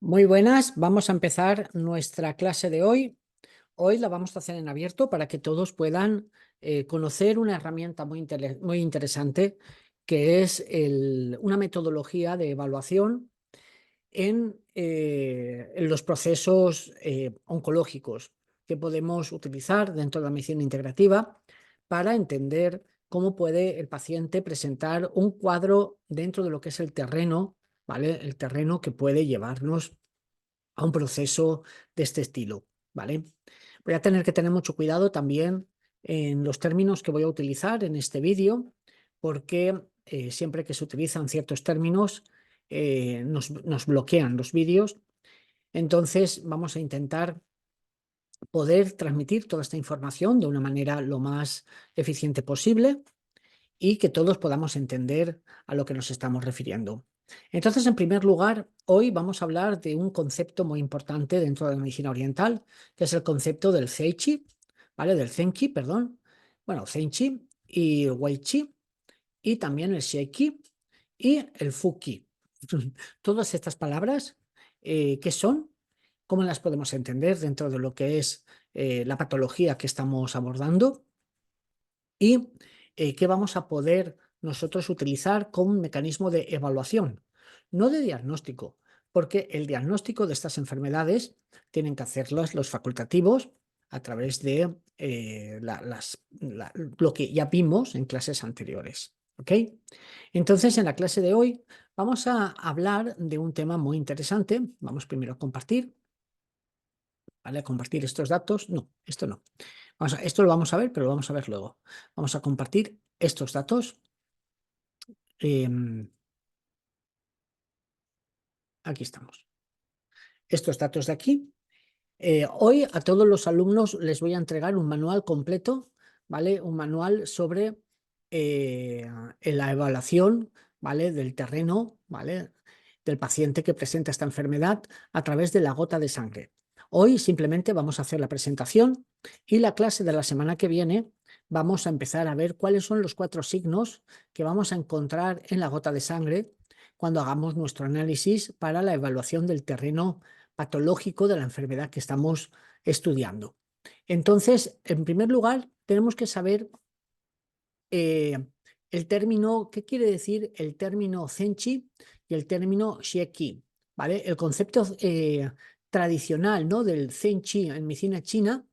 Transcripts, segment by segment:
Muy buenas, vamos a empezar nuestra clase de hoy. Hoy la vamos a hacer en abierto para que todos puedan conocer una herramienta muy interesante que es una metodología de evaluación en los procesos oncológicos que podemos utilizar dentro de la medicina integrativa para entender cómo puede el paciente presentar un cuadro dentro de lo que es el terreno, ¿vale? El terreno que puede llevarnos a un proceso de este estilo, ¿vale? Voy a tener que tener mucho cuidado también en los términos que voy a utilizar en este vídeo, porque siempre que se utilizan ciertos términos nos bloquean los vídeos. Entonces vamos a intentar poder transmitir toda esta información de una manera lo más eficiente posible y que todos podamos entender a lo que nos estamos refiriendo. Entonces, en primer lugar, hoy vamos a hablar de un concepto muy importante dentro de la medicina oriental, que es el concepto del Zeiqi, ¿vale? Del Zenqi, perdón. Bueno, Zenqi y Weiqi, y también el Sheiki y el Fuqi. Todas estas palabras, ¿qué son? ¿Cómo las podemos entender dentro de lo que es la patología que estamos abordando? Y qué vamos a poder nosotros utilizar como un mecanismo de evaluación, no de diagnóstico, porque el diagnóstico de estas enfermedades tienen que hacerlos los facultativos a través de lo que ya vimos en clases anteriores. ¿Ok? Entonces, en la clase de hoy vamos a hablar de un tema muy interesante. Vamos primero a compartir, ¿vale? Compartir estos datos. No, esto no. Esto lo vamos a ver, pero lo vamos a ver luego. Vamos a compartir estos datos. Aquí estamos. Estos datos de aquí. Hoy a todos los alumnos les voy a entregar un manual completo, ¿vale? Un manual sobre la evaluación, ¿vale? Del terreno, ¿vale? Del paciente que presenta esta enfermedad a través de la gota de sangre. Hoy simplemente vamos a hacer la presentación y la clase de la semana que viene vamos a empezar a ver cuáles son los 4 signos que vamos a encontrar en la gota de sangre cuando hagamos nuestro análisis para la evaluación del terreno patológico de la enfermedad que estamos estudiando. Entonces, en primer lugar, tenemos que saber el término, ¿qué quiere decir el término Zenqi y el término Xieki? ¿Vale? El concepto tradicional, ¿no?, del Zenqi en medicina china,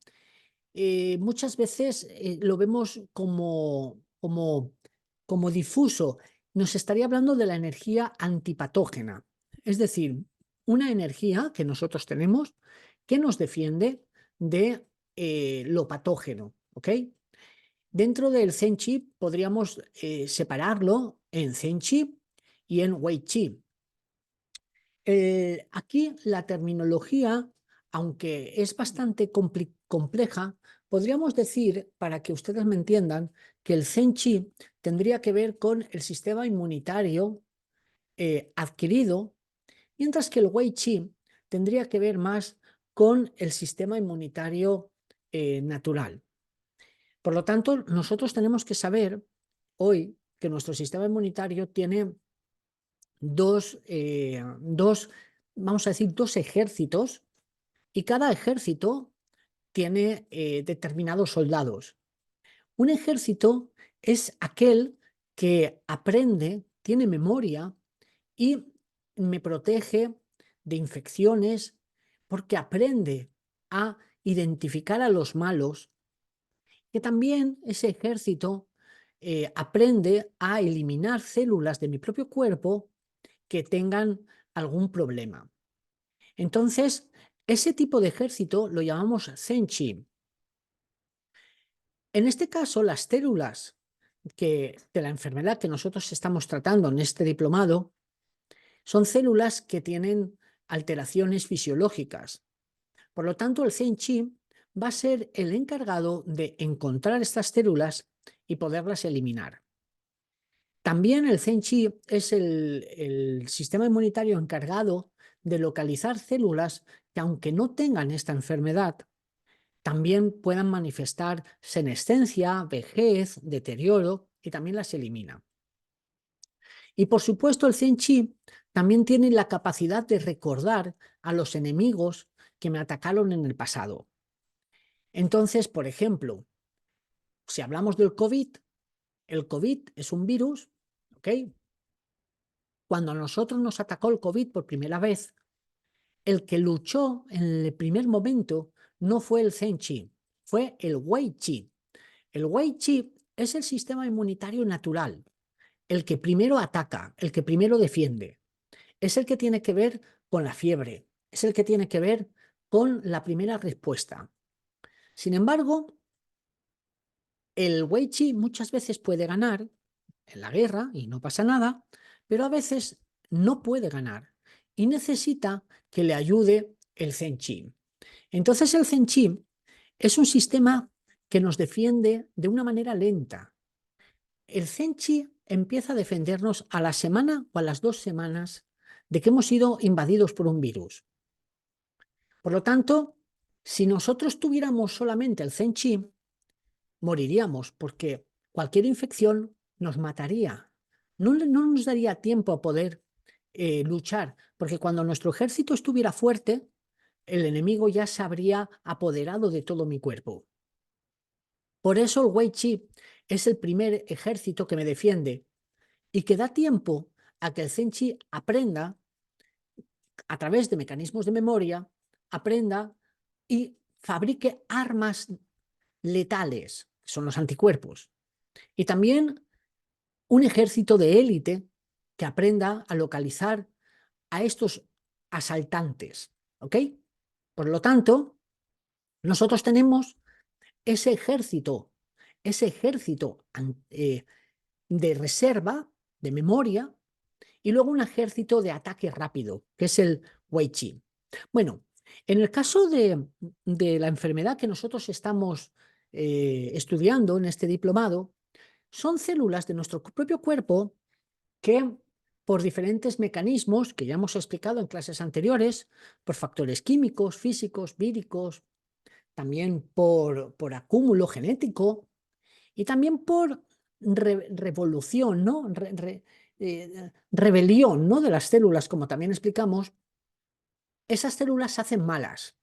muchas veces lo vemos como difuso. Nos estaría hablando de la energía antipatógena, es decir, una energía que nosotros tenemos que nos defiende de lo patógeno, ¿ok? Dentro del Zenqi podríamos separarlo en Zenqi y en Weiqi. Aquí la terminología, aunque es bastante compleja, podríamos decir, para que ustedes me entiendan, que el Zenqi tendría que ver con el sistema inmunitario adquirido, mientras que el Weiqi tendría que ver más con el sistema inmunitario natural. Por lo tanto, nosotros tenemos que saber hoy que nuestro sistema inmunitario tiene vamos a decir, dos ejércitos, y cada ejército tiene determinados soldados. Un ejército es aquel que aprende, tiene memoria y me protege de infecciones porque aprende a identificar a los malos, que también ese ejército aprende a eliminar células de mi propio cuerpo que tengan algún problema. Entonces, ese tipo de ejército lo llamamos Zenqi. En este caso, las células de la enfermedad que nosotros estamos tratando en este diplomado son células que tienen alteraciones fisiológicas. Por lo tanto, el Zenqi va a ser el encargado de encontrar estas células y poderlas eliminar. También el Zenqi es el sistema inmunitario encargado de localizar células que, aunque no tengan esta enfermedad, también puedan manifestar senescencia, vejez, deterioro, y también las elimina. Y por supuesto, el Zenqi también tiene la capacidad de recordar a los enemigos que me atacaron en el pasado. Entonces, por ejemplo, si hablamos del COVID, el COVID es un virus, ¿ok? Cuando a nosotros nos atacó el COVID por primera vez, el que luchó en el primer momento no fue el Zhen Qi, fue el Wei Qi. El Wei Qi es el sistema inmunitario natural, el que primero ataca, el que primero defiende. Es el que tiene que ver con la fiebre, es el que tiene que ver con la primera respuesta. Sin embargo, el Wei Qi muchas veces puede ganar en la guerra y no pasa nada, pero a veces no puede ganar y necesita que le ayude el Zhen Qi. Entonces el Zhen Qi es un sistema que nos defiende de una manera lenta. El Zhen Qi empieza a defendernos a la semana o a las 2 semanas de que hemos sido invadidos por un virus. Por lo tanto, si nosotros tuviéramos solamente el Zhen Qi, moriríamos porque cualquier infección nos mataría. No nos daría tiempo a poder luchar, porque cuando nuestro ejército estuviera fuerte, el enemigo ya se habría apoderado de todo mi cuerpo. Por eso el Wei Qi es el primer ejército que me defiende y que da tiempo a que el Zhen Qi aprenda, a través de mecanismos de memoria, aprenda y fabrique armas letales, que son los anticuerpos. Y también un ejército de élite que aprenda a localizar a estos asaltantes, ¿ok? Por lo tanto, nosotros tenemos ese ejército de reserva, de memoria, y luego un ejército de ataque rápido, que es el Wei Qi. Bueno, en el caso de la enfermedad que nosotros estamos estudiando en este diplomado, son células de nuestro propio cuerpo que, por diferentes mecanismos que ya hemos explicado en clases anteriores, por factores químicos, físicos, víricos, también por acúmulo genético y también por revolución, ¿no? Rebelión, ¿no? De las células, como también explicamos, esas células se hacen malas.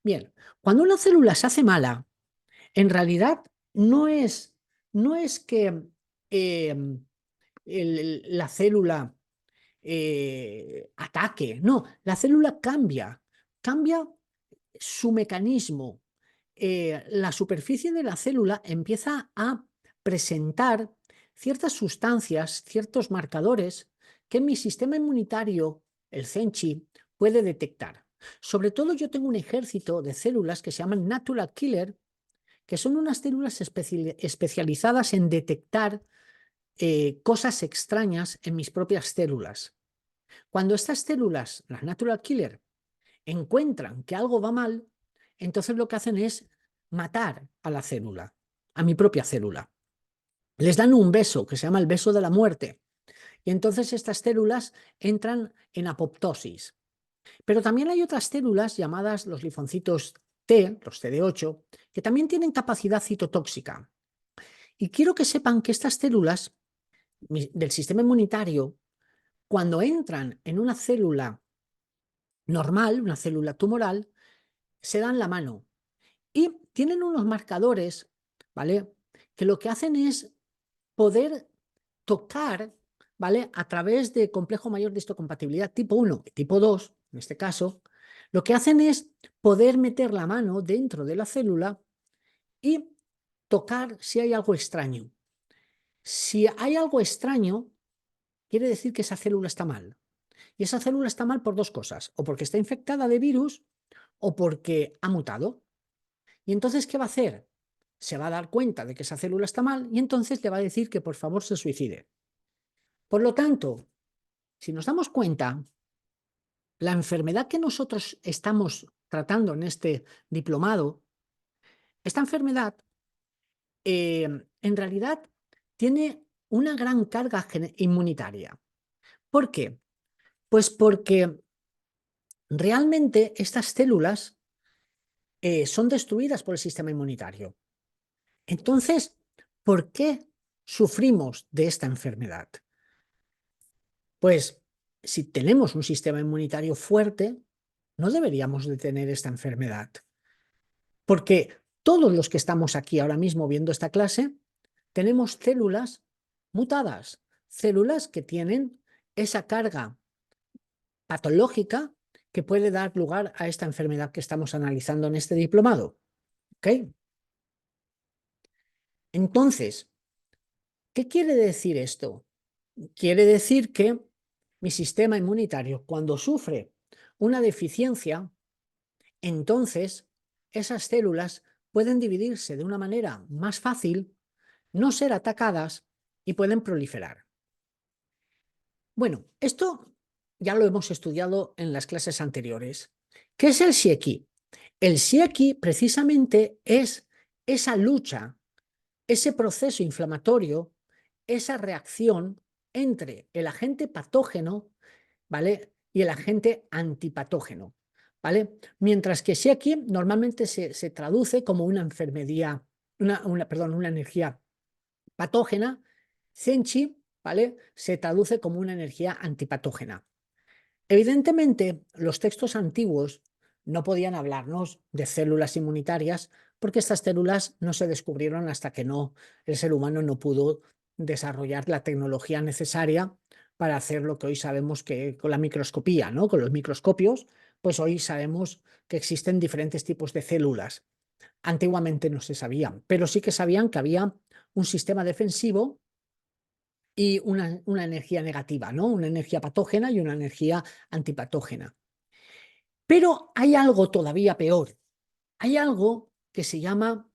Bien, cuando una célula se hace mala, en realidad no es que la célula ataque, no, la célula cambia su mecanismo. La superficie de la célula empieza a presentar ciertas sustancias, ciertos marcadores que mi sistema inmunitario, el Zhen Qi, puede detectar. Sobre todo yo tengo un ejército de células que se llaman natural killer, que son unas células especializadas en detectar cosas extrañas en mis propias células. Cuando estas células, las natural killer, encuentran que algo va mal, entonces lo que hacen es matar a la célula, a mi propia célula. Les dan un beso que se llama el beso de la muerte. Y entonces estas células entran en apoptosis. Pero también hay otras células llamadas los linfocitos T, los CD8, que también tienen capacidad citotóxica. Y quiero que sepan que estas células del sistema inmunitario, cuando entran en una célula normal, una célula tumoral, se dan la mano y tienen unos marcadores, ¿vale? Que lo que hacen es poder tocar, ¿vale? A través de complejo mayor de histocompatibilidad tipo 1 y tipo 2, en este caso, lo que hacen es poder meter la mano dentro de la célula y tocar si hay algo extraño. Si hay algo extraño, quiere decir que esa célula está mal. Y esa célula está mal por dos cosas, o porque está infectada de virus o porque ha mutado. Y entonces, ¿qué va a hacer? Se va a dar cuenta de que esa célula está mal y entonces le va a decir que por favor se suicide. Por lo tanto, si nos damos cuenta, la enfermedad que nosotros estamos tratando en este diplomado, esta enfermedad en realidad tiene una gran carga inmunitaria. ¿Por qué? Pues porque realmente estas células son destruidas por el sistema inmunitario. Entonces, ¿por qué sufrimos de esta enfermedad? Pues si tenemos un sistema inmunitario fuerte, no deberíamos de tener esta enfermedad. Porque todos los que estamos aquí ahora mismo viendo esta clase, tenemos células mutadas, células que tienen esa carga patológica que puede dar lugar a esta enfermedad que estamos analizando en este diplomado. ¿Ok? Entonces, ¿qué quiere decir esto? Quiere decir que mi sistema inmunitario, cuando sufre una deficiencia, entonces esas células pueden dividirse de una manera más fácil, no ser atacadas y pueden proliferar. Bueno, esto ya lo hemos estudiado en las clases anteriores. ¿Qué es el Xieki? El Xieki precisamente es esa lucha, ese proceso inflamatorio, esa reacción entre el agente patógeno, ¿vale? Y el agente antipatógeno, ¿vale? Mientras que Xieki normalmente se traduce como una enfermedad, una energía patógena, Zenchi, ¿vale? Se traduce como una energía antipatógena. Evidentemente, los textos antiguos no podían hablarnos de células inmunitarias porque estas células no se descubrieron hasta que el ser humano no pudo desarrollar la tecnología necesaria para hacer lo que hoy sabemos que con la microscopía, ¿no? Con los microscopios, pues hoy sabemos que existen diferentes tipos de células. Antiguamente no se sabían, pero sí que sabían que había un sistema defensivo y una energía negativa, ¿no? Una energía patógena y una energía antipatógena. Pero hay algo todavía peor. Hay algo que se llama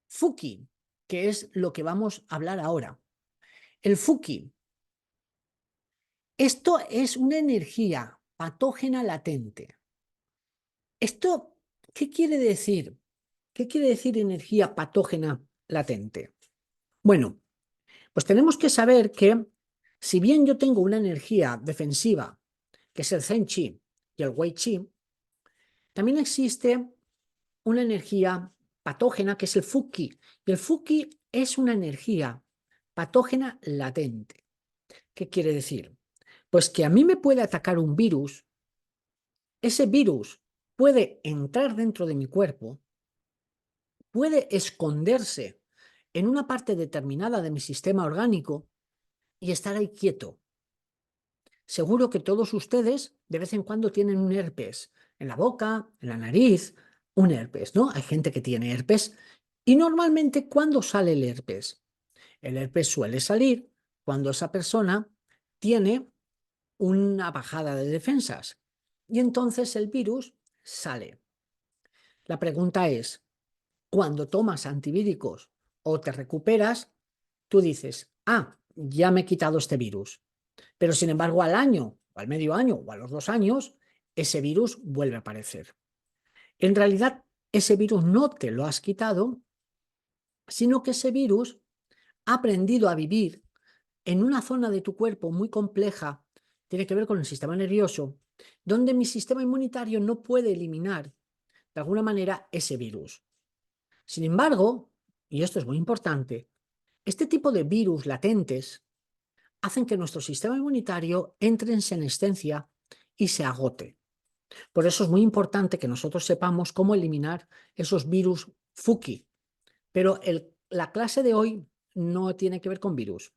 Fuki, que es lo que vamos a hablar ahora. El Fuki, esto es una energía patógena latente. ¿Esto qué quiere decir? ¿Qué quiere decir energía patógena latente? Bueno, pues tenemos que saber que si bien yo tengo una energía defensiva, que es el Zen Chi y el Wei Chi, también existe una energía patógena que es el Fuki. Y el Fuki es una energía patógena latente. ¿Qué quiere decir? Pues que a mí me puede atacar un virus, ese virus puede entrar dentro de mi cuerpo, puede esconderse en una parte determinada de mi sistema orgánico y estar ahí quieto. Seguro que todos ustedes de vez en cuando tienen un herpes en la boca, en la nariz, un herpes, ¿no? Hay gente que tiene herpes y normalmente ¿cuándo sale el herpes? El herpes suele salir cuando esa persona tiene una bajada de defensas y entonces el virus sale. La pregunta es, cuando tomas antiviricos o te recuperas, tú dices, ah, ya me he quitado este virus. Pero sin embargo, al año, o al medio año, o a los 2 años, ese virus vuelve a aparecer. En realidad, ese virus no te lo has quitado, sino que ese virus ha aprendido a vivir en una zona de tu cuerpo muy compleja, tiene que ver con el sistema nervioso, donde mi sistema inmunitario no puede eliminar de alguna manera ese virus. Sin embargo, y esto es muy importante, este tipo de virus latentes hacen que nuestro sistema inmunitario entre en senescencia y se agote. Por eso es muy importante que nosotros sepamos cómo eliminar esos virus Fuki. Pero la clase de hoy no tiene que ver con virus.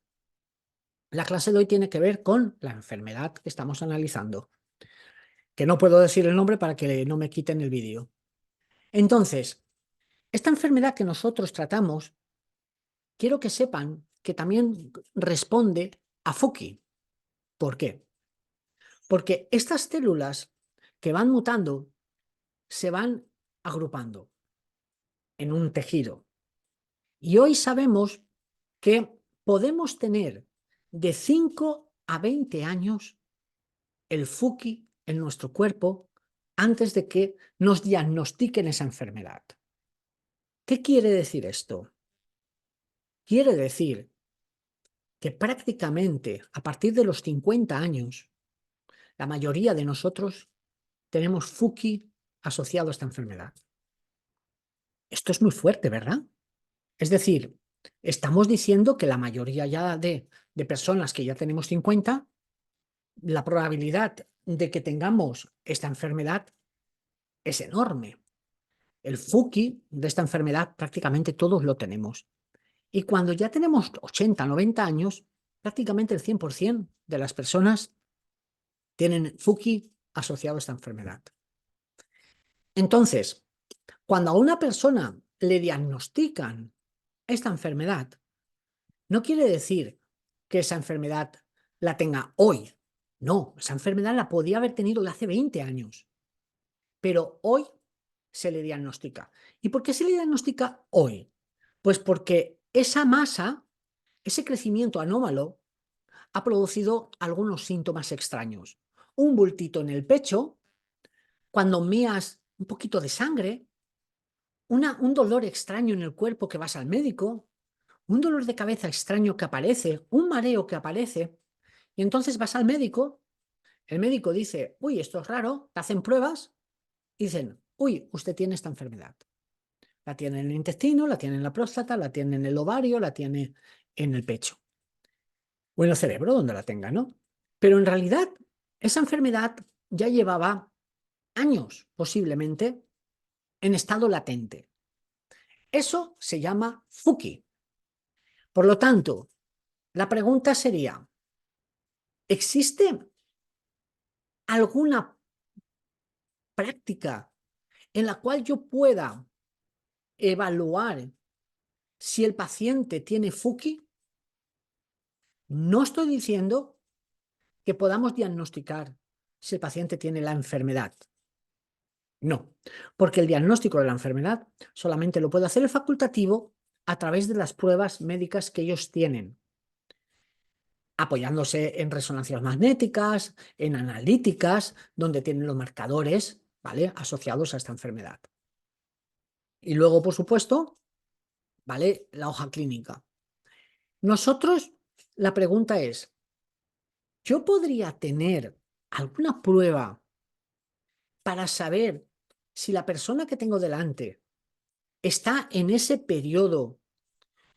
La clase de hoy tiene que ver con la enfermedad que estamos analizando, que no puedo decir el nombre para que no me quiten el vídeo. Entonces, esta enfermedad que nosotros tratamos, quiero que sepan que también responde a Fuki. ¿Por qué? Porque estas células que van mutando se van agrupando en un tejido. Y hoy sabemos que podemos tener de 5 a 20 años el Fuki en nuestro cuerpo antes de que nos diagnostiquen esa enfermedad. ¿Qué quiere decir esto? Quiere decir que prácticamente a partir de los 50 años, la mayoría de nosotros tenemos Fuki asociado a esta enfermedad. Esto es muy fuerte, ¿verdad? Es decir, estamos diciendo que la mayoría ya de personas que ya tenemos 50 la probabilidad de que tengamos esta enfermedad es enorme. El Fuki de esta enfermedad prácticamente todos lo tenemos. Y cuando ya tenemos 80, 90 años, prácticamente el 100% de las personas tienen Fuki asociado a esta enfermedad. Entonces, cuando a una persona le diagnostican esta enfermedad, no quiere decir que esa enfermedad la tenga hoy. No, esa enfermedad la podía haber tenido de hace 20 años, pero hoy se le diagnostica. ¿Y por qué se le diagnostica hoy? Pues porque esa masa, ese crecimiento anómalo, ha producido algunos síntomas extraños. Un bultito en el pecho, cuando meas un poquito de sangre, un dolor extraño en el cuerpo que vas al médico, un dolor de cabeza extraño que aparece, un mareo que aparece, y entonces vas al médico, el médico dice, uy, esto es raro, te hacen pruebas y dicen, uy, usted tiene esta enfermedad. La tiene en el intestino, la tiene en la próstata, la tiene en el ovario, la tiene en el pecho o en el cerebro, donde la tenga, ¿no? Pero en realidad esa enfermedad ya llevaba años, posiblemente, en estado latente. Eso se llama Fuki. Por lo tanto, la pregunta sería, ¿existe alguna práctica en la cual yo pueda evaluar si el paciente tiene Fuki? No estoy diciendo que podamos diagnosticar si el paciente tiene la enfermedad. No, porque el diagnóstico de la enfermedad solamente lo puede hacer el facultativo a través de las pruebas médicas que ellos tienen, apoyándose en resonancias magnéticas, en analíticas, donde tienen los marcadores, ¿vale?, asociados a esta enfermedad. Y luego, por supuesto, ¿vale?, la hoja clínica. Nosotros, la pregunta es, ¿yo podría tener alguna prueba para saber si la persona que tengo delante está en ese periodo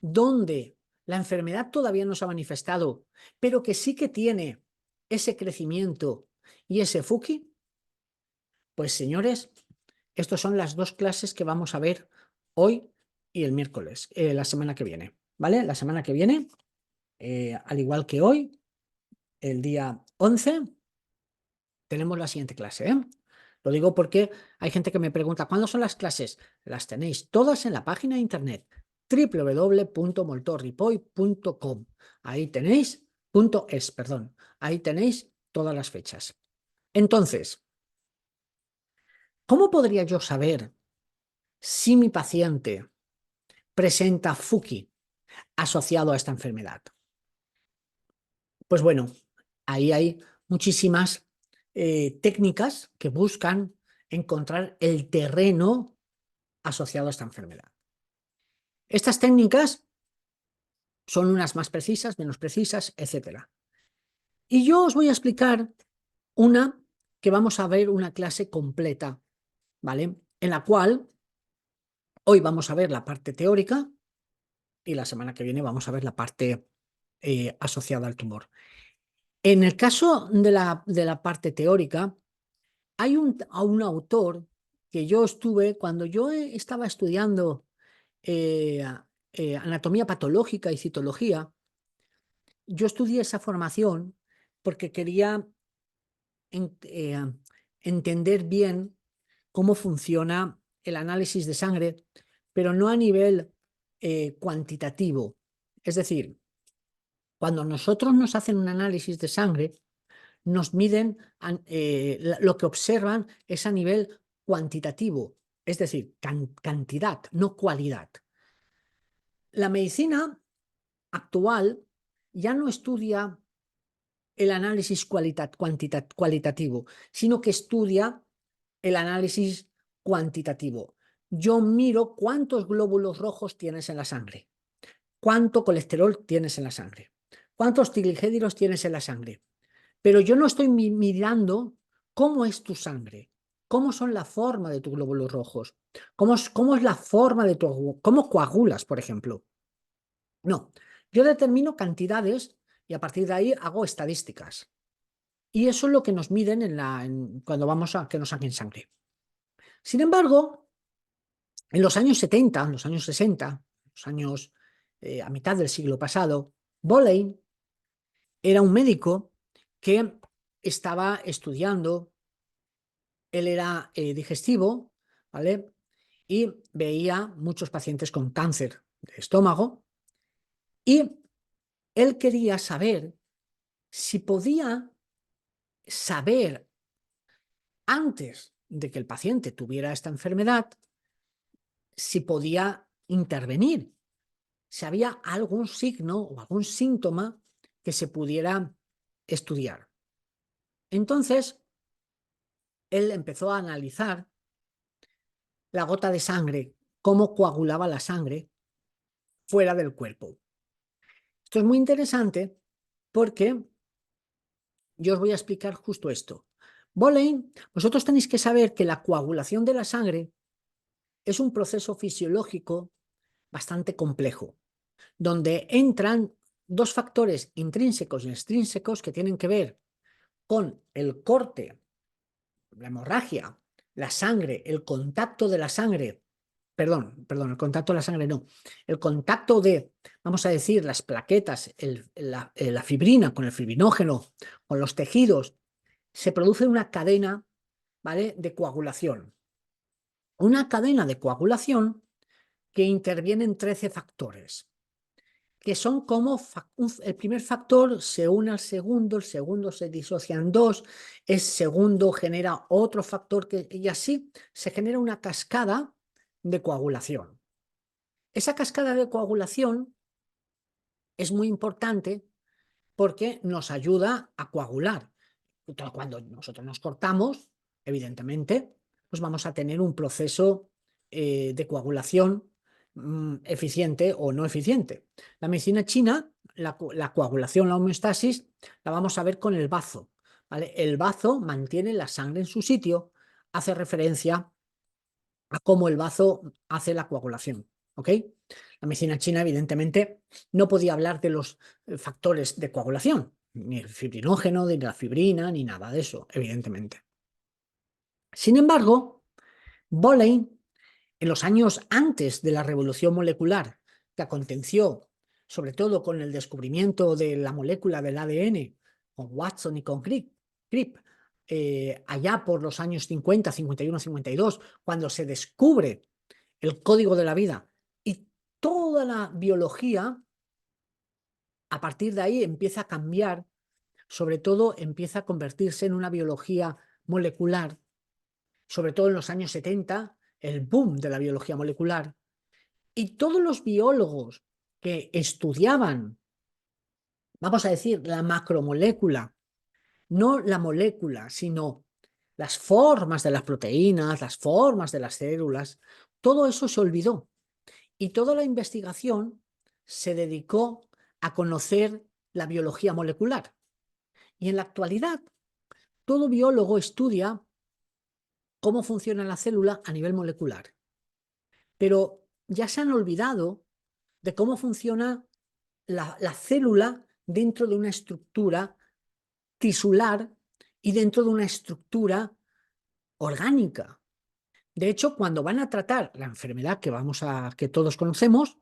donde la enfermedad todavía no se ha manifestado, pero que sí que tiene ese crecimiento y ese Fuki? Pues señores, estas son las dos clases que vamos a ver hoy y el miércoles, la semana que viene, ¿vale? La semana que viene, al igual que hoy, el día 11, tenemos la siguiente clase, ¿eh? Lo digo porque hay gente que me pregunta, ¿cuándo son las clases? Las tenéis todas en la página de internet www.moltorripoy.com. Ahí tenéis, perdón, ahí tenéis todas las fechas. Entonces, ¿cómo podría yo saber si mi paciente presenta Fuki asociado a esta enfermedad? Pues bueno, ahí hay muchísimas técnicas que buscan encontrar el terreno asociado a esta enfermedad. Estas técnicas son unas más precisas, menos precisas, etc. Y yo os voy a explicar una que vamos a ver una clase completa, ¿vale? En la cual hoy vamos a ver la parte teórica y la semana que viene vamos a ver la parte asociada al tumor. En el caso de la parte teórica, hay un autor que yo estuve, cuando yo estaba estudiando anatomía patológica y citología, yo estudié esa formación porque quería entender bien cómo funciona el análisis de sangre, pero no a nivel cuantitativo. Es decir, cuando nosotros nos hacen un análisis de sangre, nos miden, lo que observan es a nivel cuantitativo, es decir, cantidad, no cualidad. La medicina actual ya no estudia el análisis cualitativo, sino que estudia el análisis cuantitativo. Yo miro cuántos glóbulos rojos tienes en la sangre, cuánto colesterol tienes en la sangre, cuántos triglicéridos tienes en la sangre, pero yo no estoy mirando cómo es tu sangre, cómo son la forma de tus glóbulos rojos, cómo es la forma de cómo coagulas, por ejemplo. No, yo determino cantidades y a partir de ahí hago estadísticas. Y eso es lo que nos miden cuando vamos a que nos saquen sangre. Sin embargo, en los años 70, en los años 60, a mitad del siglo pasado, Boleyn era un médico que estaba estudiando, él era digestivo, ¿vale? Y veía muchos pacientes con cáncer de estómago y él quería saber si podía saber antes de que el paciente tuviera esta enfermedad, si podía intervenir, si había algún signo o algún síntoma que se pudiera estudiar. Entonces, él empezó a analizar la gota de sangre, cómo coagulaba la sangre fuera del cuerpo. Esto es muy interesante porque yo os voy a explicar justo esto. Boleyn, vosotros tenéis que saber que la coagulación de la sangre es un proceso fisiológico bastante complejo, donde entran dos factores intrínsecos y extrínsecos que tienen que ver con el corte, la hemorragia, la sangre, el contacto de la sangre, perdón, el contacto de la sangre no, el contacto de, vamos a decir, las plaquetas, la fibrina con el fibrinógeno, con los tejidos, se produce una cadena, ¿vale?, de coagulación. Una cadena de coagulación que intervienen 13 factores, que son como el primer factor se une al segundo, el segundo se disocia en dos, el segundo genera otro factor y así se genera una cascada de coagulación. Esa cascada de coagulación es muy importante porque nos ayuda a coagular. Cuando nosotros nos cortamos, evidentemente, pues vamos a tener un proceso de coagulación eficiente o no eficiente. La medicina china, la coagulación, la homeostasis, la vamos a ver con el bazo, ¿vale? El bazo mantiene la sangre en su sitio, hace referencia a cómo el bazo hace la coagulación, ¿ok? La medicina china, evidentemente, no podía hablar de los factores de coagulación, ni el fibrinógeno, ni la fibrina, ni nada de eso, evidentemente. Sin embargo, Boleyn, en los años antes de la revolución molecular, que aconteció sobre todo con el descubrimiento de la molécula del ADN, con Watson y con Crick, allá por los años 50, 51, 52, cuando se descubre el código de la vida y toda la biología, a partir de ahí empieza a cambiar, sobre todo empieza a convertirse en una biología molecular, sobre todo en los años 70, el boom de la biología molecular, y todos los biólogos que estudiaban, vamos a decir, la macromolécula, no la molécula, sino las formas de las proteínas, las formas de las células, todo eso se olvidó. Y toda la investigación se dedicó a conocer la biología molecular. Y en la actualidad, todo biólogo estudia cómo funciona la célula a nivel molecular. Pero ya se han olvidado de cómo funciona la célula dentro de una estructura tisular y dentro de una estructura orgánica. De hecho, cuando van a tratar la enfermedad que todos conocemos,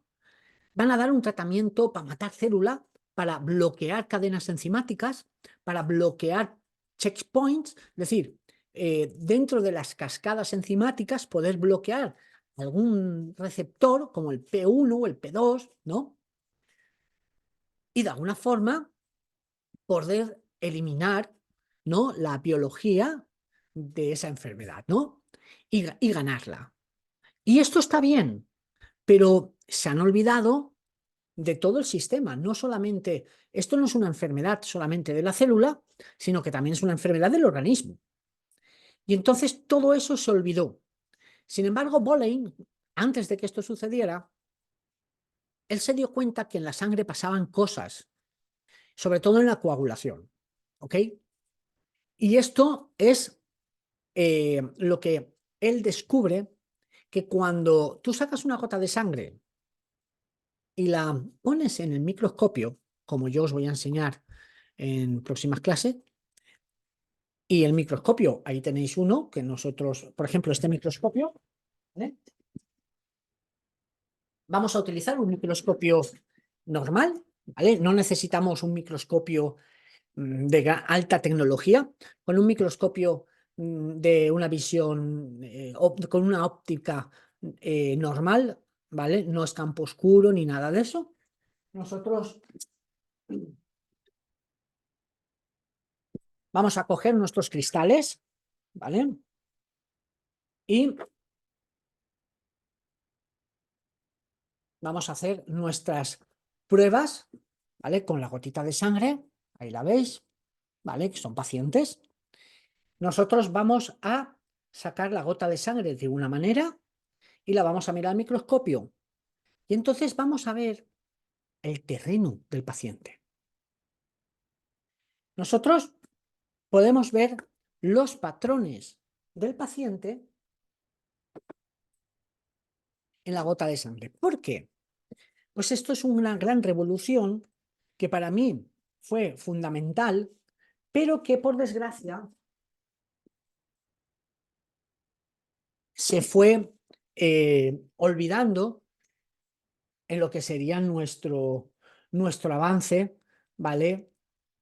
van a dar un tratamiento para matar célula, para bloquear cadenas enzimáticas, para bloquear checkpoints, es decir, dentro de las cascadas enzimáticas poder bloquear algún receptor como el P1 o el P2, ¿no? Y de alguna forma poder eliminar, ¿no?, la biología de esa enfermedad, ¿no?, y ganarla. Y esto está bien, pero se han olvidado de todo el sistema, no solamente, esto no es una enfermedad solamente de la célula, sino que también es una enfermedad del organismo. Y entonces todo eso se olvidó. Sin embargo, Boleyn, antes de que esto sucediera, él se dio cuenta que en la sangre pasaban cosas, sobre todo en la coagulación, ¿ok? Y esto es lo que él descubre, que cuando tú sacas una gota de sangre y la pones en el microscopio, como yo os voy a enseñar en próximas clases, Y el microscopio, ahí tenéis uno que nosotros, por ejemplo, este microscopio, ¿vale? Vamos a utilizar un microscopio normal, ¿vale? No necesitamos un microscopio de alta tecnología. Con un microscopio de una visión, con una óptica normal, ¿vale? No es campo oscuro ni nada de eso. Nosotros vamos a coger nuestros cristales, ¿vale? Y vamos a hacer nuestras pruebas, ¿vale? Con la gotita de sangre, ahí la veis, ¿vale? Que son pacientes. Nosotros vamos a sacar la gota de sangre de una manera y la vamos a mirar al microscopio. Y entonces vamos a ver el terreno del paciente. Nosotros podemos ver los patrones del paciente en la gota de sangre. ¿Por qué? Pues esto es una gran revolución que para mí fue fundamental, pero que por desgracia se fue olvidando en lo que sería nuestro avance, ¿vale?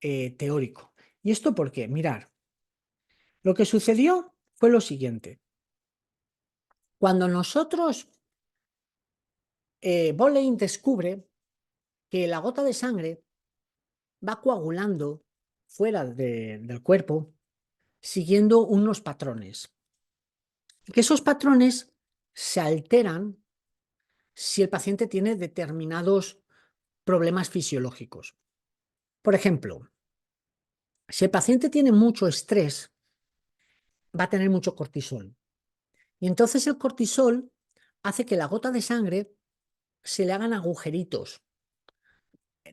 Teórico. ¿Y esto por qué? Mirar, lo que sucedió fue lo siguiente. Cuando nosotros, Boleyn descubre que la gota de sangre va coagulando fuera del cuerpo siguiendo unos patrones. Que esos patrones se alteran si el paciente tiene determinados problemas fisiológicos. Por ejemplo, si el paciente tiene mucho estrés, va a tener mucho cortisol. Y entonces el cortisol hace que la gota de sangre se le hagan agujeritos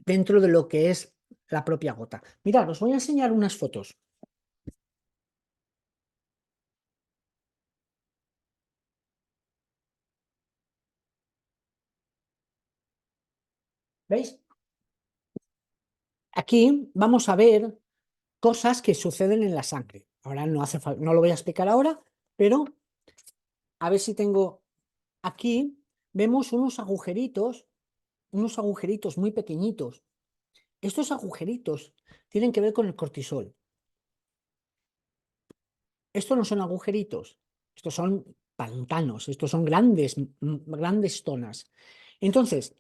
dentro de lo que es la propia gota. Mirad, os voy a enseñar unas fotos. ¿Veis? Aquí vamos a ver cosas que suceden en la sangre. Ahora no hace falta, no lo voy a explicar ahora, pero a ver si tengo aquí, vemos unos agujeritos muy pequeñitos. Estos agujeritos tienen que ver con el cortisol. Estos no son agujeritos, estos son pantanos, estos son grandes zonas. Entonces,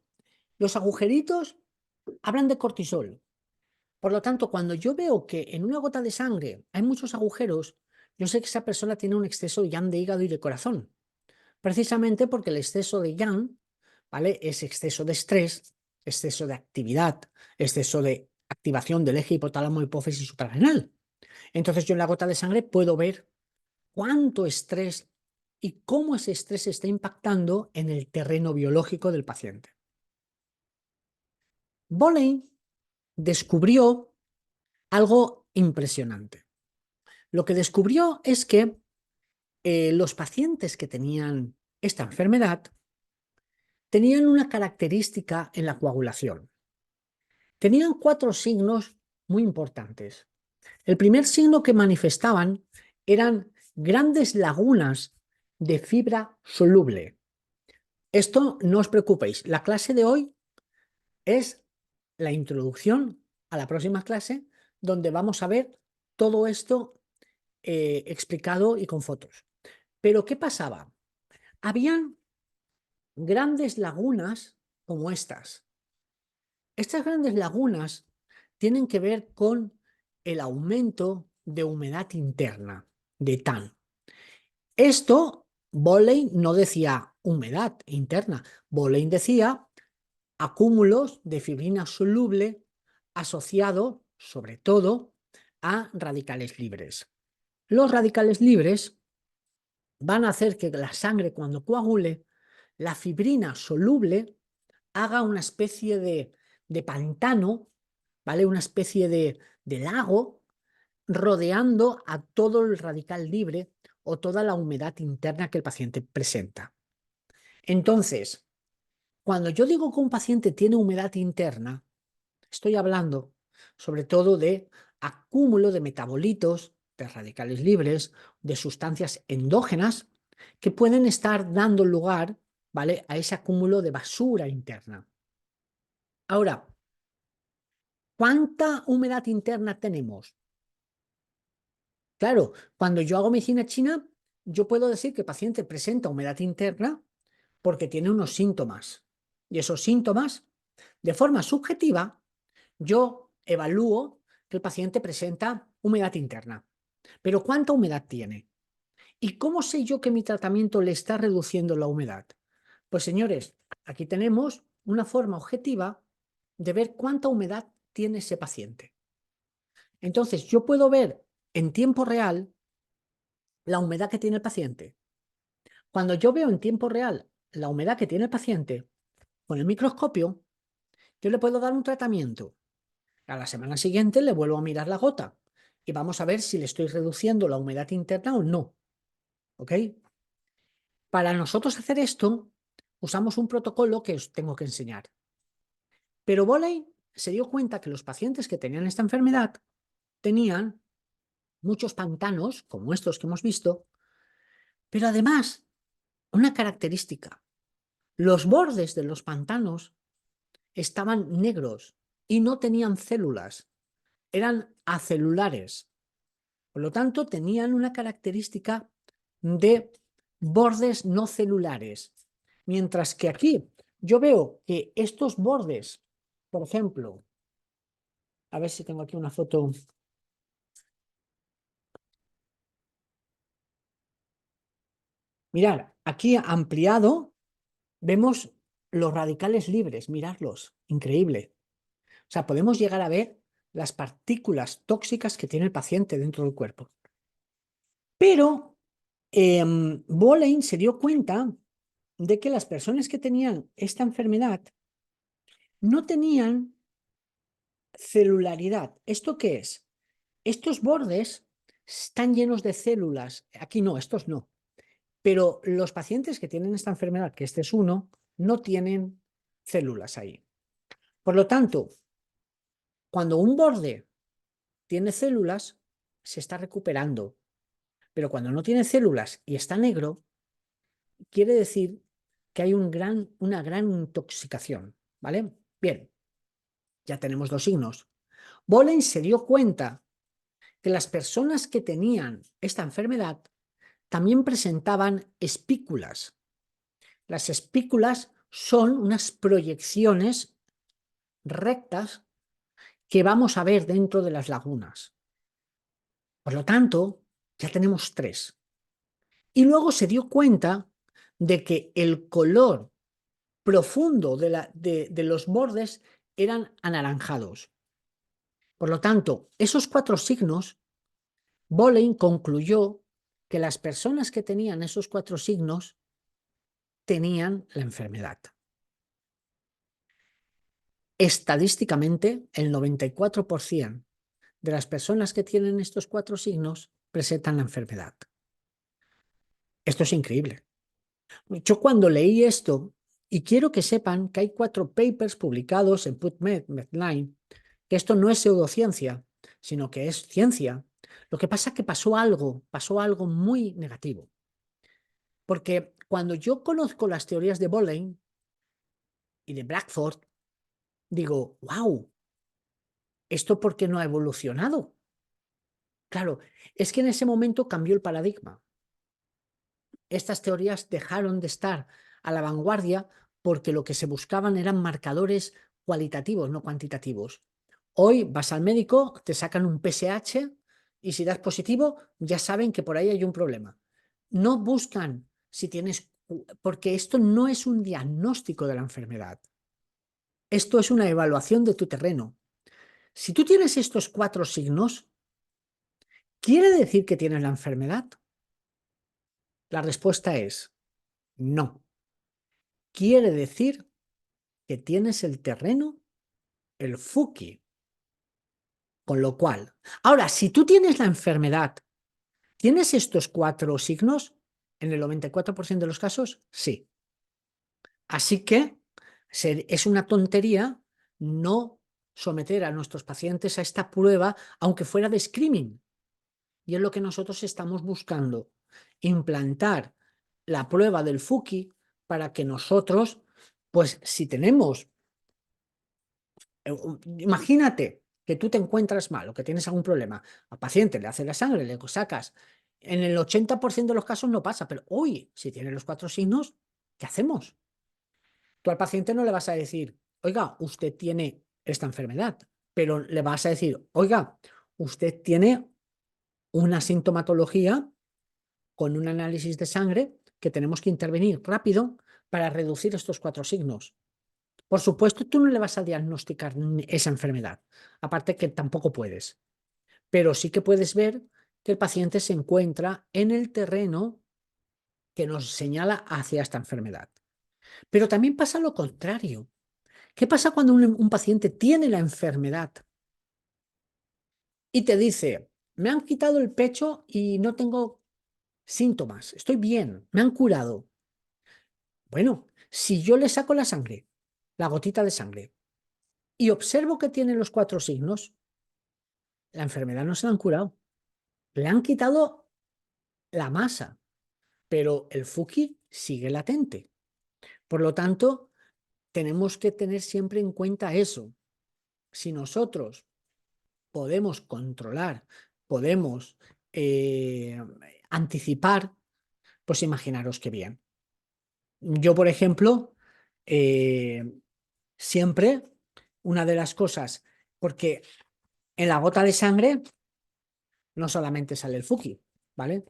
los agujeritos hablan de cortisol. Por lo tanto, cuando yo veo que en una gota de sangre hay muchos agujeros, yo sé que esa persona tiene un exceso de yang de hígado y de corazón. Precisamente porque el exceso de yang, ¿vale? Es exceso de estrés, exceso de actividad, exceso de activación del eje hipotálamo, hipófisis suprarrenal. Entonces yo en la gota de sangre puedo ver cuánto estrés y cómo ese estrés está impactando en el terreno biológico del paciente. Boleyn descubrió algo impresionante. Lo que descubrió es que los pacientes que tenían esta enfermedad tenían una característica en la coagulación. Tenían 4 signos muy importantes. El primer signo que manifestaban eran grandes lagunas de fibra soluble. Esto no os preocupéis, la clase de hoy es la introducción a la próxima clase donde vamos a ver todo esto explicado y con fotos. Pero ¿qué pasaba? Habían grandes lagunas como estas. Estas grandes lagunas tienen que ver con el aumento de humedad interna de TAN. Esto, Boleyn no decía humedad interna, Boleyn decía acúmulos de fibrina soluble asociado, sobre todo, a radicales libres. Los radicales libres van a hacer que la sangre, cuando coagule, la fibrina soluble haga una especie de pantano, ¿vale? Una especie de lago rodeando a todo el radical libre o toda la humedad interna que el paciente presenta. Entonces, cuando yo digo que un paciente tiene humedad interna, estoy hablando sobre todo de acúmulo de metabolitos de radicales libres, de sustancias endógenas que pueden estar dando lugar, ¿vale?, a ese acúmulo de basura interna. Ahora, ¿cuánta humedad interna tenemos? Claro, cuando yo hago medicina china, yo puedo decir que el paciente presenta humedad interna porque tiene unos síntomas. Y esos síntomas, de forma subjetiva, yo evalúo que el paciente presenta humedad interna. Pero ¿cuánta humedad tiene? ¿Y cómo sé yo que mi tratamiento le está reduciendo la humedad? Pues señores, aquí tenemos una forma objetiva de ver cuánta humedad tiene ese paciente. Entonces, yo puedo ver en tiempo real la humedad que tiene el paciente. Cuando yo veo en tiempo real la humedad que tiene el paciente, con el microscopio, yo le puedo dar un tratamiento. A la semana siguiente le vuelvo a mirar la gota y vamos a ver si le estoy reduciendo la humedad interna o no. ¿Ok? Para nosotros hacer esto, usamos un protocolo que os tengo que enseñar. Pero Boley se dio cuenta que los pacientes que tenían esta enfermedad tenían muchos pantanos, como estos que hemos visto, pero además, una característica, los bordes de los pantanos estaban negros y no tenían células, eran acelulares. Por lo tanto, tenían una característica de bordes no celulares. Mientras que aquí yo veo que estos bordes, por ejemplo, a ver si tengo aquí una foto. Mirad, aquí ampliado vemos los radicales libres, miradlos, increíble. O sea, podemos llegar a ver las partículas tóxicas que tiene el paciente dentro del cuerpo. Pero Boleyn se dio cuenta de que las personas que tenían esta enfermedad no tenían celularidad. ¿Esto qué es? Estos bordes están llenos de células. Aquí no, estos no. Pero los pacientes que tienen esta enfermedad, que este es uno, no tienen células ahí. Por lo tanto, cuando un borde tiene células, se está recuperando. Pero cuando no tiene células y está negro, quiere decir que hay una gran intoxicación. ¿Vale? Bien, ya tenemos dos signos. Bolen se dio cuenta que las personas que tenían esta enfermedad también presentaban espículas. Las espículas son unas proyecciones rectas que vamos a ver dentro de las lagunas. Por lo tanto, ya tenemos tres. Y luego se dio cuenta de que el color profundo de los bordes eran anaranjados. Por lo tanto, esos cuatro signos, Boleyn concluyó que las personas que tenían esos cuatro signos tenían la enfermedad. Estadísticamente, el 94% de las personas que tienen estos cuatro signos presentan la enfermedad. Esto es increíble. Yo cuando leí esto, y quiero que sepan que hay 4 papers publicados en PubMed, Medline, que esto no es pseudociencia, sino que es ciencia. Lo que pasa es que pasó algo muy negativo. Porque cuando yo conozco las teorías de Boleyn y de Blackford, digo, wow, ¿esto por qué no ha evolucionado? Claro, es que en ese momento cambió el paradigma. Estas teorías dejaron de estar a la vanguardia porque lo que se buscaban eran marcadores cualitativos, no cuantitativos. Hoy vas al médico, te sacan un PSH y si das positivo ya saben que por ahí hay un problema. No buscan si tienes, porque esto no es un diagnóstico de la enfermedad. Esto es una evaluación de tu terreno. Si tú tienes estos 4 signos, ¿quiere decir que tienes la enfermedad? La respuesta es no. Quiere decir que tienes el terreno, el Fuki. Con lo cual, ahora, si tú tienes la enfermedad, ¿tienes estos 4 signos? En el 94% de los casos, sí. Así que es una tontería no someter a nuestros pacientes a esta prueba, aunque fuera de screening. Y es lo que nosotros estamos buscando, implantar la prueba del FUKI para que nosotros, pues si tenemos, imagínate que tú te encuentras mal o que tienes algún problema, al paciente le haces la sangre, le sacas, en el 80% de los casos no pasa, pero hoy, si tiene los 4 signos, ¿qué hacemos? Tú al paciente no le vas a decir, oiga, usted tiene esta enfermedad, pero le vas a decir, oiga, usted tiene una sintomatología con un análisis de sangre que tenemos que intervenir rápido para reducir estos 4 signos. Por supuesto, tú no le vas a diagnosticar esa enfermedad, aparte que tampoco puedes, pero sí que puedes ver que el paciente se encuentra en el terreno que nos señala hacia esta enfermedad. Pero también pasa lo contrario. ¿Qué pasa cuando un paciente tiene la enfermedad y te dice, me han quitado el pecho y no tengo síntomas, estoy bien, me han curado? Bueno, si yo le saco la sangre, la gotita de sangre, y observo que tiene los 4 signos, la enfermedad no se la han curado. Le han quitado la masa, pero el FUKI sigue latente. Por lo tanto, tenemos que tener siempre en cuenta eso. Si nosotros podemos controlar, podemos anticipar, pues imaginaros qué bien. Yo, por ejemplo, siempre una de las cosas, porque en la gota de sangre no solamente sale el FUKI, ¿vale?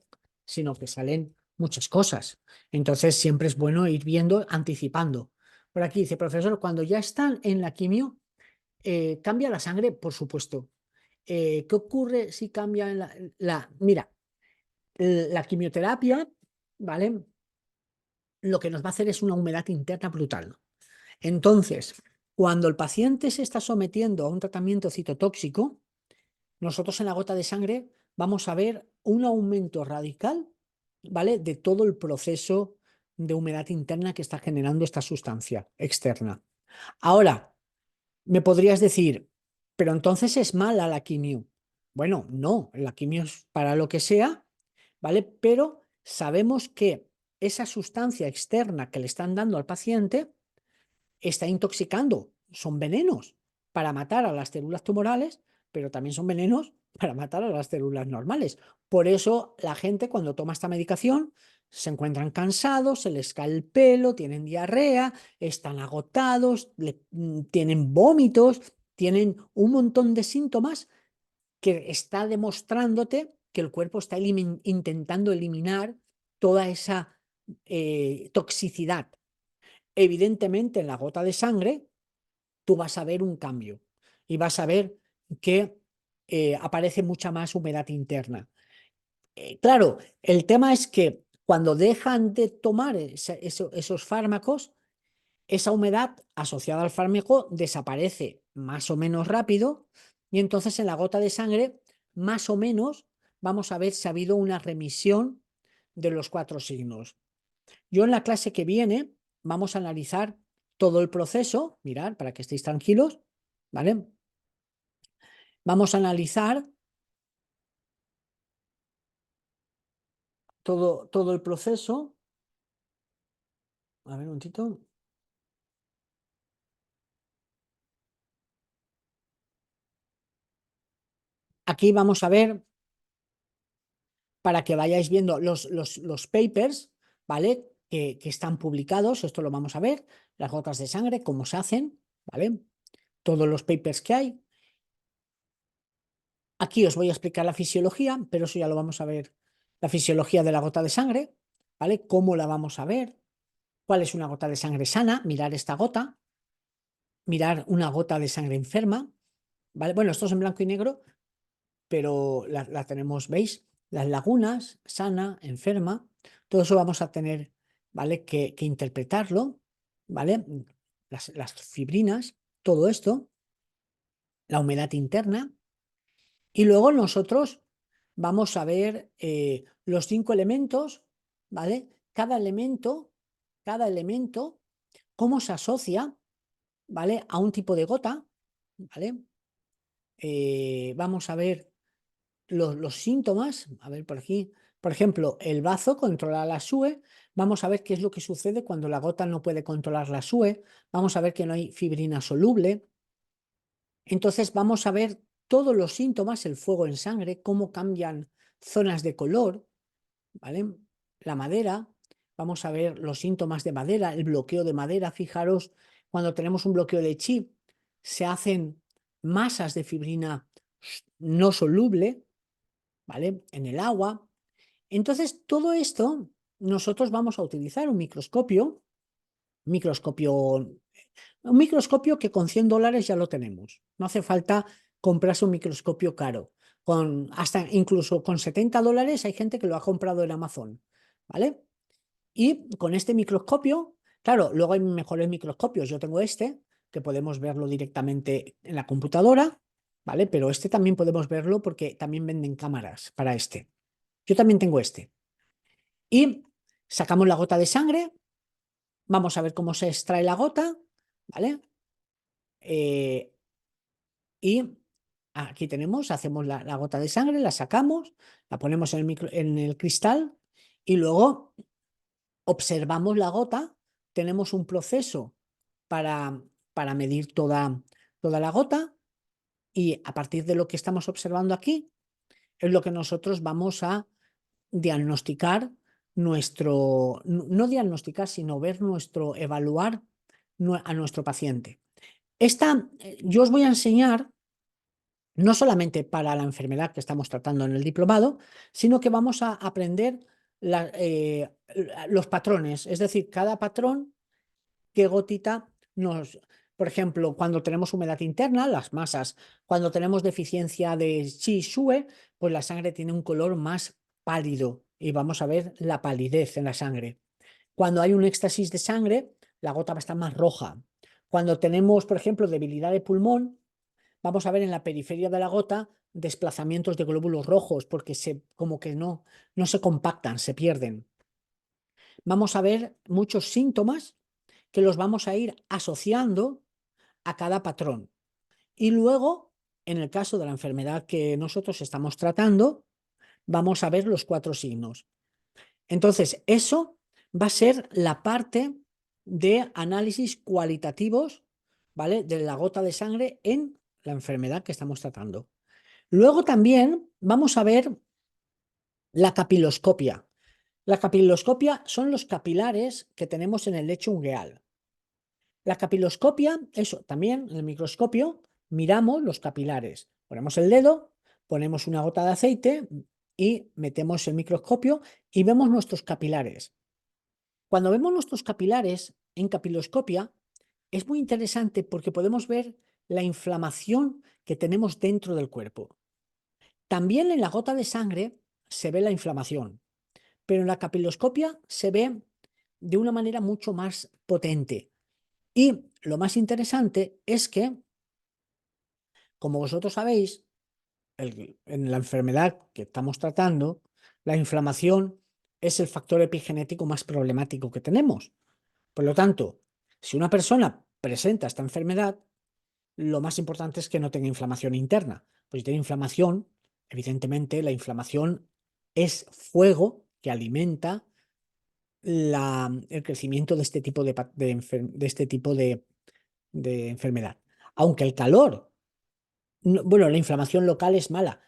Sino que salen muchas cosas. Entonces siempre es bueno ir viendo, anticipando. Por aquí dice, profesor, cuando ya están en la quimio, ¿cambia la sangre? Por supuesto. ¿Qué ocurre si cambia mira, la quimioterapia, ¿vale? Lo que nos va a hacer es una humedad interna brutal. Entonces, cuando el paciente se está sometiendo a un tratamiento citotóxico, nosotros en la gota de sangre vamos a ver un aumento radical, ¿vale? De todo el proceso de humedad interna que está generando esta sustancia externa. Ahora, me podrías decir, pero entonces es mala la quimio. Bueno, no, la quimio es para lo que sea, ¿vale? Pero sabemos que esa sustancia externa que le están dando al paciente está intoxicando, son venenos para matar a las células tumorales, pero también son venenos para matar a las células normales. Por eso la gente cuando toma esta medicación se encuentran cansados, se les cae el pelo, tienen diarrea, están agotados, tienen vómitos, tienen un montón de síntomas que está demostrándote que el cuerpo está intentando eliminar toda esa toxicidad. Evidentemente, en la gota de sangre, tú vas a ver un cambio y vas a ver que aparece mucha más humedad interna. Claro, el tema es que cuando dejan de tomar esos fármacos, esa humedad asociada al fármaco desaparece más o menos rápido y entonces en la gota de sangre, más o menos, vamos a ver si ha habido una remisión de los 4 signos. Yo en la clase que viene vamos a analizar todo el proceso, mirad, para que estéis tranquilos, ¿vale? Vamos a analizar todo el proceso. A ver, un momentito. Aquí vamos a ver, para que vayáis viendo los papers, ¿vale? Que están publicados, esto lo vamos a ver, las gotas de sangre, cómo se hacen, ¿vale? Todos los papers que hay. Aquí os voy a explicar la fisiología, pero eso ya lo vamos a ver, la fisiología de la gota de sangre, ¿vale? Cómo la vamos a ver, cuál es una gota de sangre sana, mirar esta gota, mirar una gota de sangre enferma, ¿vale? Bueno, esto es en blanco y negro, pero la tenemos, ¿veis? Las lagunas, sana, enferma, todo eso vamos a tener, ¿vale? Que interpretarlo, ¿vale? Las fibrinas, todo esto, la humedad interna, y luego nosotros vamos a ver los 5 elementos, ¿vale? Cada elemento, cómo se asocia, ¿vale? A un tipo de gota, ¿vale? Vamos a ver los síntomas, a ver por aquí, por ejemplo, el bazo controla la SUE, vamos a ver qué es lo que sucede cuando la gota no puede controlar la SUE, vamos a ver que no hay fibrina soluble, entonces vamos a ver todos los síntomas, el fuego en sangre, cómo cambian zonas de color, ¿vale? La madera, vamos a ver los síntomas de madera, el bloqueo de madera, fijaros, cuando tenemos un bloqueo de chi, se hacen masas de fibrina no soluble, ¿vale? En el agua. Entonces, todo esto, nosotros vamos a utilizar un microscopio que con $100 ya lo tenemos. No hace falta comprarse un microscopio caro. Hasta incluso con $70 hay gente que lo ha comprado en Amazon, ¿vale? Y con este microscopio, claro, luego hay mejores microscopios. Yo tengo este, que podemos verlo directamente en la computadora, ¿vale? Pero este también podemos verlo porque también venden cámaras para este. Yo también tengo este. Y sacamos la gota de sangre, vamos a ver cómo se extrae la gota, ¿vale? Y aquí tenemos, hacemos la gota de sangre, la sacamos, la ponemos en el cristal y luego observamos la gota, tenemos un proceso para medir toda la gota y a partir de lo que estamos observando aquí es lo que nosotros vamos a diagnosticar no diagnosticar, sino evaluar a nuestro paciente. Yo os voy a enseñar no solamente para la enfermedad que estamos tratando en el diplomado, sino que vamos a aprender los patrones, es decir, cada patrón, qué gotita por ejemplo, cuando tenemos humedad interna, las masas, cuando tenemos deficiencia de Chi Sue, pues la sangre tiene un color más pálido y vamos a ver la palidez en la sangre. Cuando hay un éxtasis de sangre, la gota va a estar más roja. Cuando tenemos, por ejemplo, debilidad de pulmón, vamos a ver en la periferia de la gota desplazamientos de glóbulos rojos porque como que no se compactan, se pierden. Vamos a ver muchos síntomas que los vamos a ir asociando a cada patrón. Y luego, en el caso de la enfermedad que nosotros estamos tratando, vamos a ver los 4 signos. Entonces, eso va a ser la parte de análisis cualitativos, ¿vale? De la gota de sangre en la enfermedad que estamos tratando. Luego también vamos a ver la capiloscopia. La capiloscopia son los capilares que tenemos en el lecho ungueal. La capiloscopia, eso, también en el microscopio miramos los capilares. Ponemos el dedo, ponemos una gota de aceite y metemos el microscopio y vemos nuestros capilares. Cuando vemos nuestros capilares en capiloscopia, es muy interesante porque podemos ver la inflamación que tenemos dentro del cuerpo. También en la gota de sangre se ve la inflamación, pero en la capiloscopia se ve de una manera mucho más potente. Y lo más interesante es que, como vosotros sabéis, en la enfermedad que estamos tratando, la inflamación es el factor epigenético más problemático que tenemos. Por lo tanto, si una persona presenta esta enfermedad, lo más importante es que no tenga inflamación interna. Pues si tiene inflamación, evidentemente la inflamación es fuego que alimenta el crecimiento de este tipo de enfermedad. Aunque el calor, bueno, la inflamación local es mala,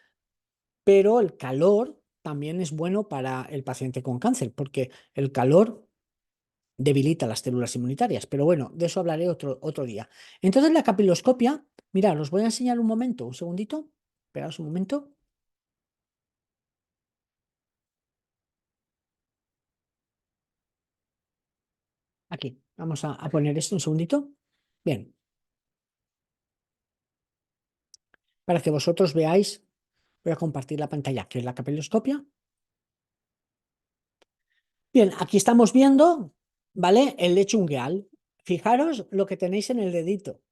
pero el calor también es bueno para el paciente con cáncer, porque el calor debilita las células inmunitarias. Pero bueno, de eso hablaré otro día. Entonces la capiloscopia, mirad, os voy a enseñar un momento, un segundito, esperaos un momento. Aquí, vamos a poner esto un segundito. Bien, para que vosotros veáis, voy a compartir la pantalla, que es la capiloscopia. Bien, aquí estamos viendo, ¿vale? El lecho ungueal. Fijaros lo que tenéis en el dedito.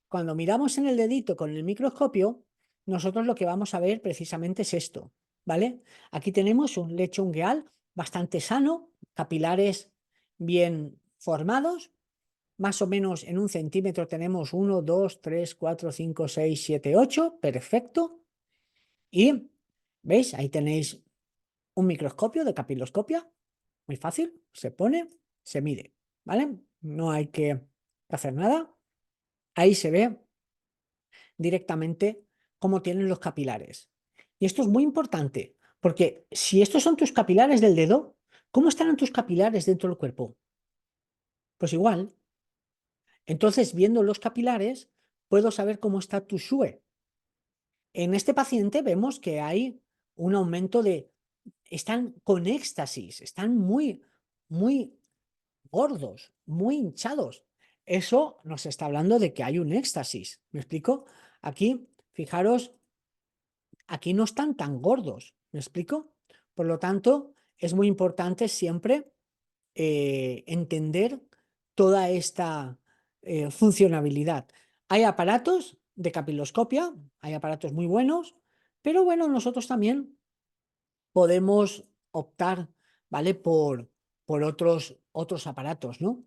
Cuando miramos en el dedito con el microscopio, nosotros lo que vamos a ver precisamente es esto, ¿vale? Aquí tenemos un lecho ungueal bastante sano, capilares bien formados, más o menos en 1 centímetro tenemos 1, 2, 3, 4, 5, 6, 7, 8, perfecto. Y ¿Veis? Ahí tenéis un microscopio de capiloscopia, muy fácil, se pone, se mide, ¿vale? No hay que hacer nada. Ahí se ve directamente cómo tienen los capilares. Y esto es muy importante, porque si estos son tus capilares del dedo, ¿cómo estarán tus capilares dentro del cuerpo? Pues igual. Entonces, viendo los capilares, puedo saber cómo está tu SUE. En este paciente vemos que hay un aumento de... Están con éxtasis, están muy gordos, muy hinchados. Eso nos está hablando de que hay un éxtasis. ¿Me explico? Aquí, fijaros, aquí no están tan gordos. ¿Me explico? Por lo tanto, es muy importante siempre entender toda esta funcionalidad. Hay aparatos de capiloscopia, hay aparatos muy buenos, pero bueno, nosotros también podemos optar, ¿vale? Por otros aparatos, ¿no?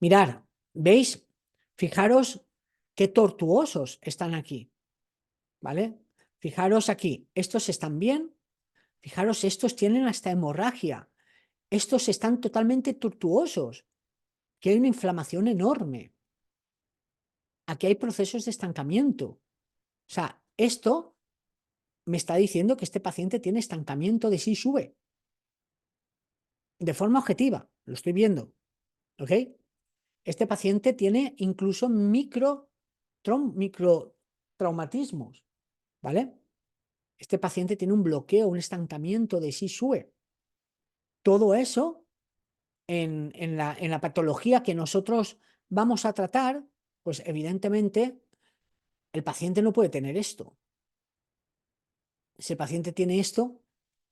Mirar, ¿veis? Fijaros qué tortuosos están aquí, ¿vale? Fijaros aquí, estos están bien, fijaros, estos tienen hasta hemorragia, estos están totalmente tortuosos, que hay una inflamación enorme, aquí hay procesos de estancamiento. O sea, esto me está diciendo que este paciente tiene estancamiento de sí sube, de forma objetiva, lo estoy viendo, ¿ok? Este paciente tiene incluso microtraumatismos, ¿vale? Este paciente tiene un bloqueo, un estancamiento de SISUE. Todo eso en la patología que nosotros vamos a tratar, pues evidentemente el paciente no puede tener esto. Si el paciente tiene esto,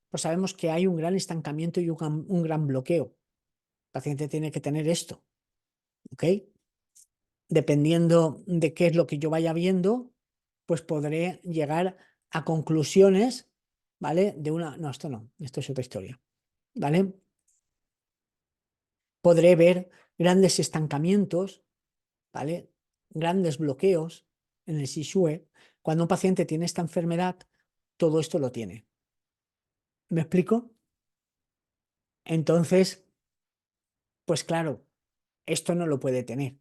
pues sabemos que hay un gran estancamiento y un gran bloqueo. El paciente tiene que tener esto, ¿ok? Dependiendo de qué es lo que yo vaya viendo, pues podré llegar a conclusiones, ¿vale? No, esto no, esto es otra historia, ¿vale? Podré ver grandes estancamientos, ¿vale? Grandes bloqueos en el SISUE. Cuando un paciente tiene esta enfermedad, todo esto lo tiene. ¿Me explico? Entonces, pues claro, esto no lo puede tener.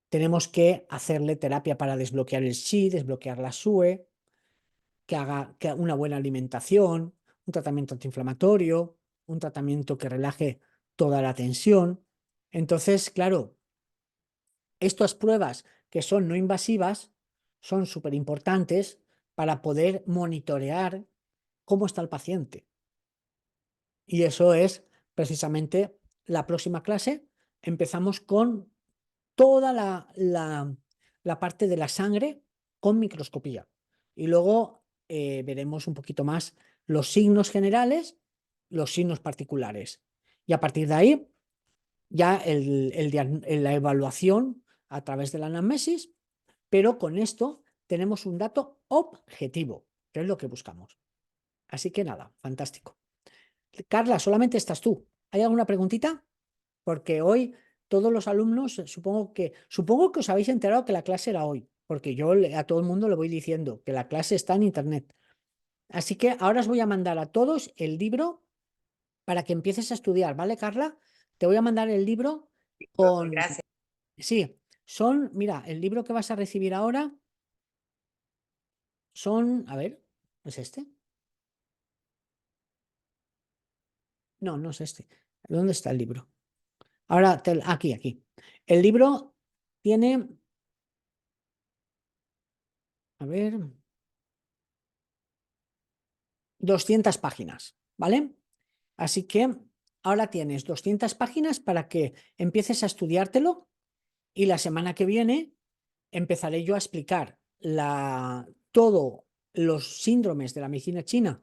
Tenemos que hacerle terapia para desbloquear el SI, desbloquear la SUE, que haga una buena alimentación, un tratamiento antiinflamatorio, un tratamiento que relaje toda la tensión. Entonces, claro, estas pruebas que son no invasivas son súper importantes para poder monitorear cómo está el paciente. Y eso es precisamente la próxima clase. Empezamos con toda la parte de la sangre con microscopía. Y luego veremos un poquito más los signos generales, los signos particulares. Y a partir de ahí, ya la evaluación a través de la anamnesis, pero con esto tenemos un dato objetivo, que es lo que buscamos. Así que nada, fantástico. Carla, solamente estás tú. ¿Hay alguna preguntita? Porque hoy todos los alumnos, supongo que os habéis enterado que la clase era hoy, porque yo a todo el mundo le voy diciendo que la clase está en internet. Así que ahora os voy a mandar a todos el libro para que empieces a estudiar, ¿vale, Carla? Te voy a mandar el libro con... Gracias. Sí, mira, el libro que vas a recibir ahora a ver, ¿es este? No, no es este. ¿Dónde está el libro? Ahora, aquí. El libro tiene, a ver, 200 páginas, ¿vale? Así que ahora tienes 200 páginas para que empieces a estudiártelo y la semana que viene empezaré yo a explicar todos los síndromes de la medicina china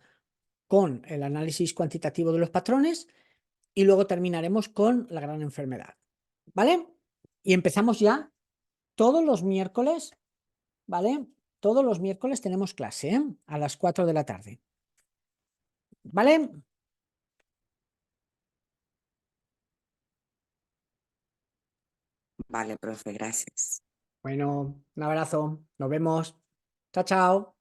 con el análisis cuantitativo de los patrones y luego terminaremos con la gran enfermedad, ¿vale? Y empezamos ya todos los miércoles, ¿vale? Todos los miércoles tenemos clase, ¿eh? A las 4 de la tarde, ¿vale? Vale, profe, gracias. Bueno, un abrazo, nos vemos. Chao, chao.